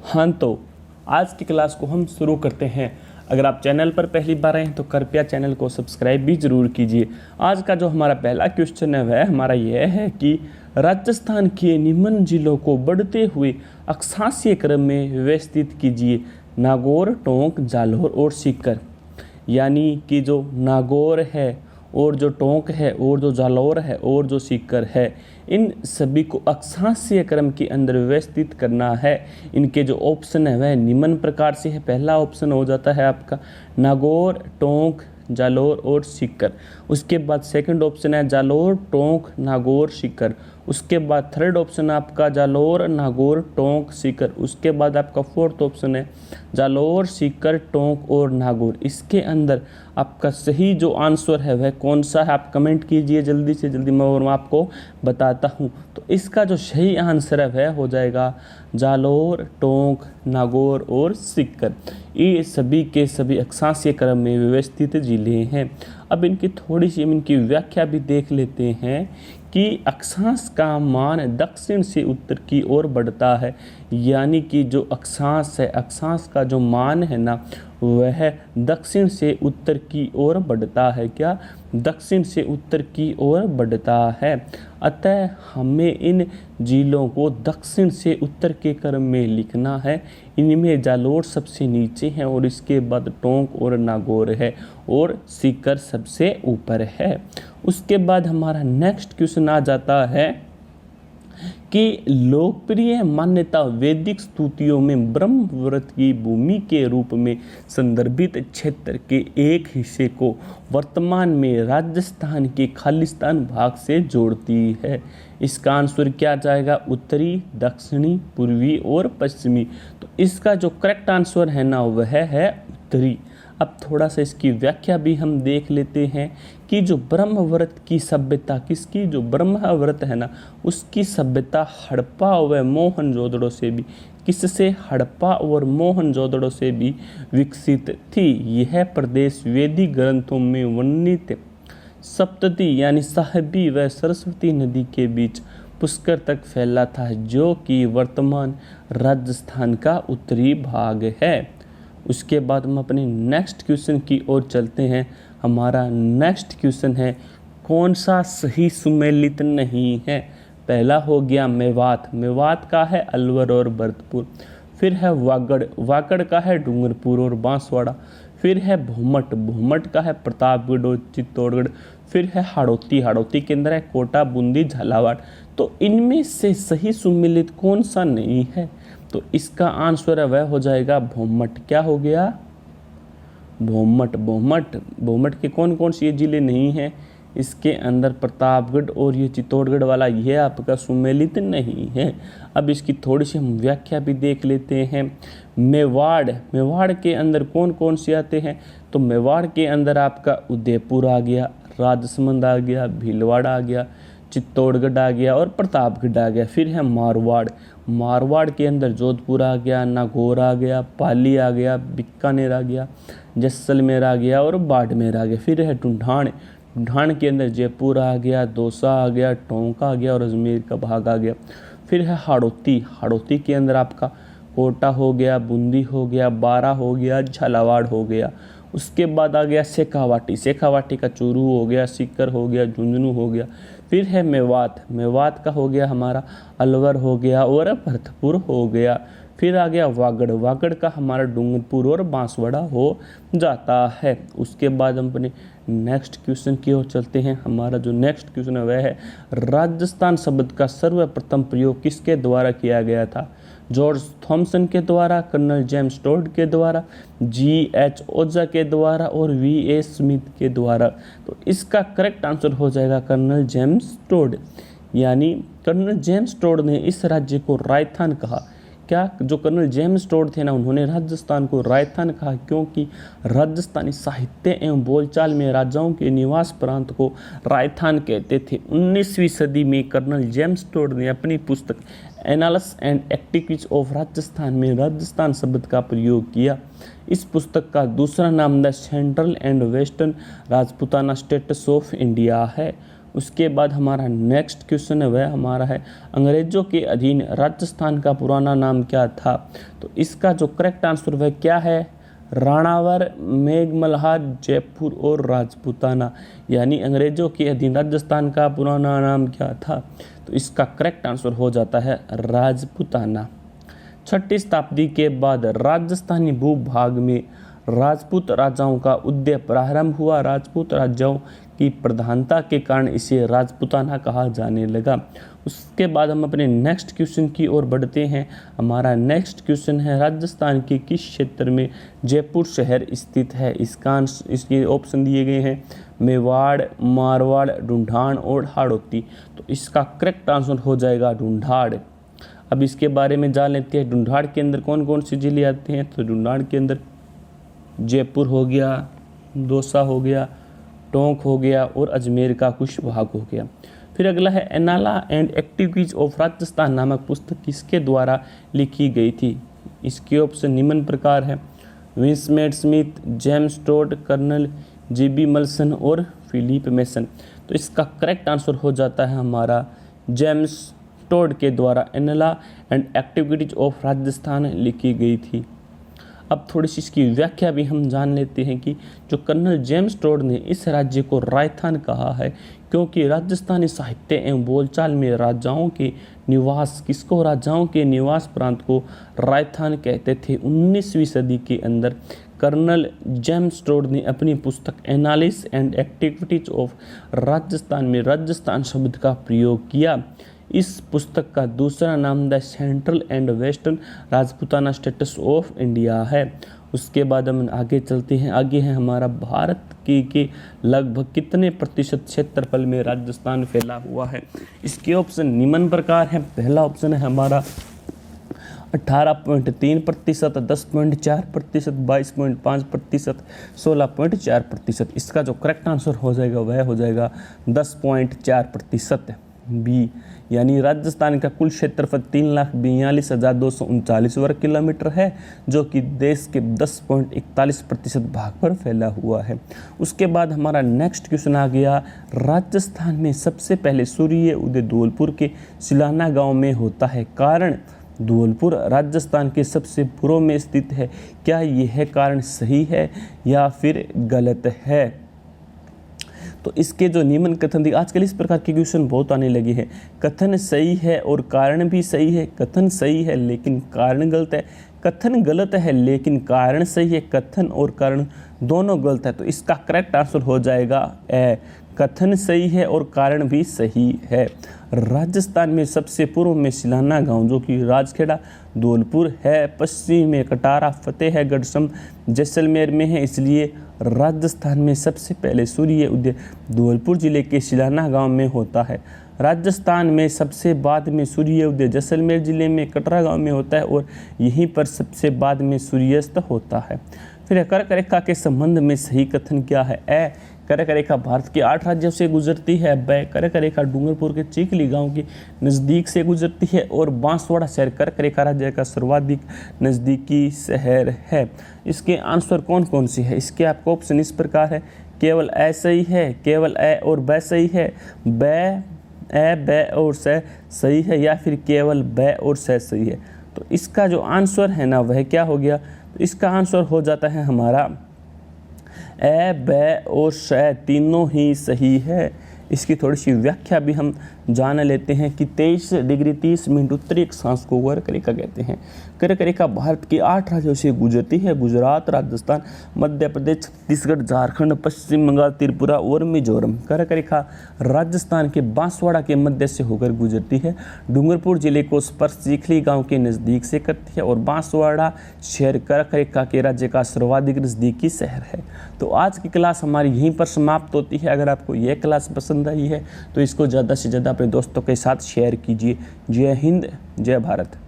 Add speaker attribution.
Speaker 1: हाँ, तो आज की क्लास को हम शुरू करते हैं। अगर आप चैनल पर पहली बार आए हैं तो कृपया चैनल को सब्सक्राइब भी ज़रूर कीजिए। आज का जो हमारा पहला क्वेश्चन है वह हमारा यह है कि राजस्थान के निम्न जिलों को बढ़ते हुए अक्षांशीय क्रम में व्यवस्थित कीजिए। नागौर, टोंक, जालौर और सीकर। यानी कि जो नागौर है और जो टोंक है और जो जालौर है और जो सीकर है, इन सभी को अक्षांशीय क्रम के अंदर व्यवस्थित करना है। इनके जो ऑप्शन है वह निम्न प्रकार से है। पहला ऑप्शन हो जाता है आपका नागौर, टोंक, जालौर और सीकर। उसके बाद सेकंड ऑप्शन है जालौर, टोंक, नागौर, सीकर। उसके बाद थर्ड ऑप्शन आपका जालौर, नागौर, टोंक, सीकर। उसके बाद आपका फोर्थ ऑप्शन है जालौर, सीकर, टोंक और नागौर। इसके अंदर आपका सही जो आंसर है वह कौन सा है, आप कमेंट कीजिए जल्दी से जल्दी, मैं आपको बताता हूँ। तो इसका जो सही आंसर है वह हो जाएगा जालौर, टोंक, नागौर और सीकर। ये सभी के सभी अक्षांशीय क्रम में व्यवस्थित जिले हैं। अब इनकी थोड़ी सी इनकी व्याख्या भी देख लेते हैं कि अक्षांश का मान दक्षिण से उत्तर की ओर बढ़ता है। यानी कि जो अक्षांश है, अक्षांश का जो मान है ना, वह दक्षिण से उत्तर की ओर बढ़ता है। क्या? दक्षिण से उत्तर की ओर बढ़ता है। अतः हमें इन जिलों को दक्षिण से उत्तर के क्रम में लिखना है। इनमें जालौर सबसे नीचे है और इसके बाद टोंक और नागौर है और सीकर सबसे ऊपर है। उसके बाद हमारा नेक्स्ट क्वेश्चन आ जाता है कि लोकप्रिय मान्यता वैदिक स्तुतियों में ब्रह्मव्रत की भूमि के रूप में संदर्भित क्षेत्र के एक हिस्से को वर्तमान में राजस्थान के खालिस्तान भाग से जोड़ती है। इसका आंसर क्या जाएगा? उत्तरी, दक्षिणी, पूर्वी और पश्चिमी। तो इसका जो करेक्ट आंसर है ना वह है उत्तरी। अब थोड़ा सा इसकी व्याख्या भी हम देख लेते हैं कि जो ब्रह्मव्रत की सभ्यता, किसकी? जो ब्रह्मव्रत है ना, उसकी सभ्यता हड़प्पा व मोहनजोदड़ो से भी, किससे? हड़प्पा और मोहनजोदड़ो से भी विकसित थी। यह प्रदेश वैदिक ग्रंथों में वर्णित सप्तती यानी साहिबी व सरस्वती नदी के बीच पुष्कर तक फैला था, जो कि वर्तमान राजस्थान का उत्तरी भाग है। उसके बाद हम अपने नेक्स्ट क्वेश्चन की ओर चलते हैं। हमारा नेक्स्ट क्वेश्चन है कौन सा सही सुमेलित नहीं है? पहला हो गया मेवात, मेवात का है अलवर और भरतपुर। फिर है वागड़, वागड़ का है डूंगरपुर और बांसवाड़ा। फिर है भूमट, भूमट का है प्रतापगढ़ और चित्तौड़गढ़। फिर है हाड़ौती, हाड़ौती के अंदर है कोटा, बूंदी, झालावाड़। तो इनमें से सही सुमेलित कौन सा नहीं है? तो इसका आंसर है वह हो जाएगा भूमट। क्या हो गया? भूमट। भूमट, भूमट के कौन कौन से ये जिले नहीं हैं? इसके अंदर प्रतापगढ़ और ये चित्तौड़गढ़ वाला ये आपका सुमेलित नहीं है। अब इसकी थोड़ी सी हम व्याख्या भी देख लेते हैं। मेवाड़, मेवाड़ के अंदर कौन कौन से आते हैं? तो मेवाड़ के अंदर आपका उदयपुर आ गया, राजसमंद आ गया, भीलवाड़ा आ गया, चित्तौड़गढ़ आ गया और प्रतापगढ़ आ गया। फिर है मारवाड़, मारवाड़ के अंदर जोधपुर आ गया, नागौर आ गया, पाली आ गया, बीकानेर आ गया, जैसलमेर आ गया और बाड़मेर आ गया। फिर है ढूंढान, ढूंढान के अंदर जयपुर आ गया, दौसा आ गया, टोंक आ गया और अजमेर का भाग आ गया। फिर है हाड़ौती, हाड़ौती के अंदर आपका कोटा हो गया, बूंदी हो गया, बारा हो गया, झालावाड़ हो गया। उसके बाद आ गया शेखावाटी, शेखावाटी का चूरू हो गया, सीकर हो गया, झुंझुनू हो गया। फिर है मेवात, मेवात का हो गया हमारा अलवर हो गया और भरतपुर हो गया। फिर आ गया वागड़, वागड़ का हमारा डूंगरपुर और बांसवाड़ा हो जाता है। उसके बाद हम अपने नेक्स्ट क्वेश्चन की ओर चलते हैं। हमारा जो नेक्स्ट क्वेश्चन है वह है राजस्थान शब्द का सर्वप्रथम प्रयोग किसके द्वारा किया गया था? जॉर्ज थॉमसन के द्वारा, कर्नल जेम्स टोड के द्वारा, G.H. ओजा के द्वारा और V.A. स्मिथ के द्वारा। तो इसका करेक्ट आंसर हो जाएगा कर्नल जेम्स टोड। यानी कर्नल जेम्स टोड ने इस राज्य को राजस्थान कहा। क्या? जो कर्नल जेम्स टोड थे ना, उन्होंने राजस्थान को राजस्थान कहा क्योंकि राजस्थानी साहित्य एवं बोलचाल में राजाओं के निवास प्रांत को राजस्थान कहते थे। 19वीं सदी में कर्नल जेम्स टोड ने अपनी पुस्तक एनालस एंड एक्टिविटीज ऑफ राजस्थान में राजस्थान शब्द का प्रयोग किया। इस पुस्तक का दूसरा नाम the central and western Rajputana states of India है। उसके बाद हमारा नेक्स्ट क्वेश्चन है वह हमारा है अंग्रेजों के अधीन राजस्थान का पुराना नाम क्या था। तो इसका जो करेक्ट आंसर वह क्या है, राणावर, मेघमल्हार, जयपुर और राजपूताना। यानी अंग्रेजों के अधीन राजस्थान का पुराना नाम क्या था, तो इसका करेक्ट आंसर हो जाता है राजपूताना। 6ठी शताब्दी के बाद राजस्थानी भूभाग में राजपूत राजाओं का उदय प्रारंभ हुआ। राजपूत राजाओं की प्रधानता के कारण इसे राजपूताना कहा जाने लगा। उसके बाद हम अपने नेक्स्ट क्वेश्चन की ओर बढ़ते हैं। हमारा नेक्स्ट क्वेश्चन है राजस्थान के किस क्षेत्र में जयपुर शहर स्थित है। इसके ऑप्शन दिए गए हैं मेवाड़, मारवाड़, ढूंढाड़ और हाड़ौती। तो इसका करेक्ट आंसर हो जाएगा ढूंढाड़। अब इसके बारे में जान लेते हैं ढूंढाड़ के अंदर कौन कौन सी जिले आते हैं। तो ढूंढाड़ के अंदर जयपुर हो गया, दौसा हो गया, टोंक हो गया और अजमेर का कुछ भाग हो गया। फिर अगला है एनाला एंड एक्टिविटीज ऑफ राजस्थान नामक पुस्तक किसके द्वारा लिखी गई थी। इसके ऑप्शन निम्न प्रकार है Vincent Smith, James Tod, colonel GB Malleson और फिलिप मेसन। तो इसका करेक्ट आंसर हो जाता है हमारा जेम्स टोड के द्वारा एनाला एंड एक्टिविटीज ऑफ राजस्थान लिखी गई थी। अब थोड़ी सी इसकी व्याख्या भी हम जान लेते हैं कि जो कर्नल जेम्स टोड ने इस राज्य को राजस्थान कहा है क्योंकि राजस्थानी साहित्य एवं बोलचाल में राजाओं के निवास राजाओं के निवास प्रांत को राजस्थान कहते थे। 19वीं सदी के अंदर कर्नल जेम्स टोड ने अपनी पुस्तक annals and activities of Rajasthan में राजस्थान शब्द का प्रयोग किया। इस पुस्तक का दूसरा नाम the central and western Rajputana status of India है। उसके बाद हम आगे चलते हैं। आगे है हमारा भारत के लगभग कितने प्रतिशत क्षेत्रफल में राजस्थान फैला हुआ है। इसके ऑप्शन निम्न प्रकार है। पहला ऑप्शन है हमारा 18.3%, 10.4%, 22.5%, 16.4%। इसका जो करेक्ट आंसर हो जाएगा वह हो जाएगा 10.4% बी। यानी राजस्थान का कुल क्षेत्रफल 3,42,239 वर्ग किलोमीटर है जो कि देश के 10.41% भाग पर फैला हुआ है। उसके बाद हमारा नेक्स्ट क्वेश्चन आ गया राजस्थान में सबसे पहले सूर्य उदय धौलपुर के सिलाना गांव में होता है। कारण धौलपुर राजस्थान के सबसे पूर्व में स्थित है। क्या यह कारण सही है या फिर गलत है। तो इसके जो निम्न कथन दिए, आजकल इस प्रकार के क्वेश्चन बहुत आने लगे हैं। कथन सही है और कारण भी सही है, कथन सही है लेकिन कारण गलत है, कथन गलत है लेकिन कारण सही है, कथन और कारण दोनों गलत है। तो इसका करेक्ट आंसर हो जाएगा ए, कथन सही है और कारण भी सही है। राजस्थान में सबसे पूर्व में सिलाना गांव जो कि राजखेड़ा धौलपुर है, पश्चिम में कटारा, फतेहगढ़ सम जैसलमेर में है, इसलिए राजस्थान में सबसे पहले सूर्य उदय धौलपुर जिले के सिलाना गांव में होता है। राजस्थान में सबसे बाद में सूर्य उदय जैसलमेर जिले में कटरा गांव में होता है और यहीं पर सबसे बाद में सूर्यास्त होता है। फिर कर्क रेखा के संबंध में सही कथन क्या है। ए, कर्क रेखा भारत के 8 राज्यों से गुजरती है। ब, कर्क रेखा डूंगरपुर के चिखली गांव के नज़दीक से गुजरती है और बांसवाड़ा शहर कर्क रेखा राज्य का सर्वाधिक नज़दीकी शहर है। इसके आंसर कौन कौन से है। इसके आपको ऑप्शन इस प्रकार है केवल ए सही है, केवल ए और ब सही है, ब, ए, ब और स सही है या फिर केवल ब और स सही है। तो इसका जो आंसर है ना वह क्या हो गया। तो इसका आंसर हो जाता है हमारा ए, ब और श तीनों ही सही है। इसकी थोड़ी सी व्याख्या भी हम जान लेते हैं कि 23 डिग्री 30 मिनट उत्तरी अक्षांश को कर्क रेखा कहते हैं। कर्क रेखा भारत के 8 राज्यों से गुजरती है। गुजरात, राजस्थान, मध्य प्रदेश, छत्तीसगढ़, झारखंड, पश्चिम बंगाल, त्रिपुरा और मिजोरम। कर्क रेखा राजस्थान के बांसवाड़ा के मध्य से होकर गुजरती है। डूंगरपुर जिले को स्पर्श चिखली गांव के नज़दीक से करती है और बांसवाड़ा शहर कर्क रेखा के राज्य का सर्वाधिक नज़दीकी शहर है। तो आज की क्लास हमारी यहीं पर समाप्त होती है। अगर आपको यह क्लास पसंद आई है तो इसको ज़्यादा से ज़्यादा अपने दोस्तों के साथ शेयर कीजिए। जय हिंद, जय भारत।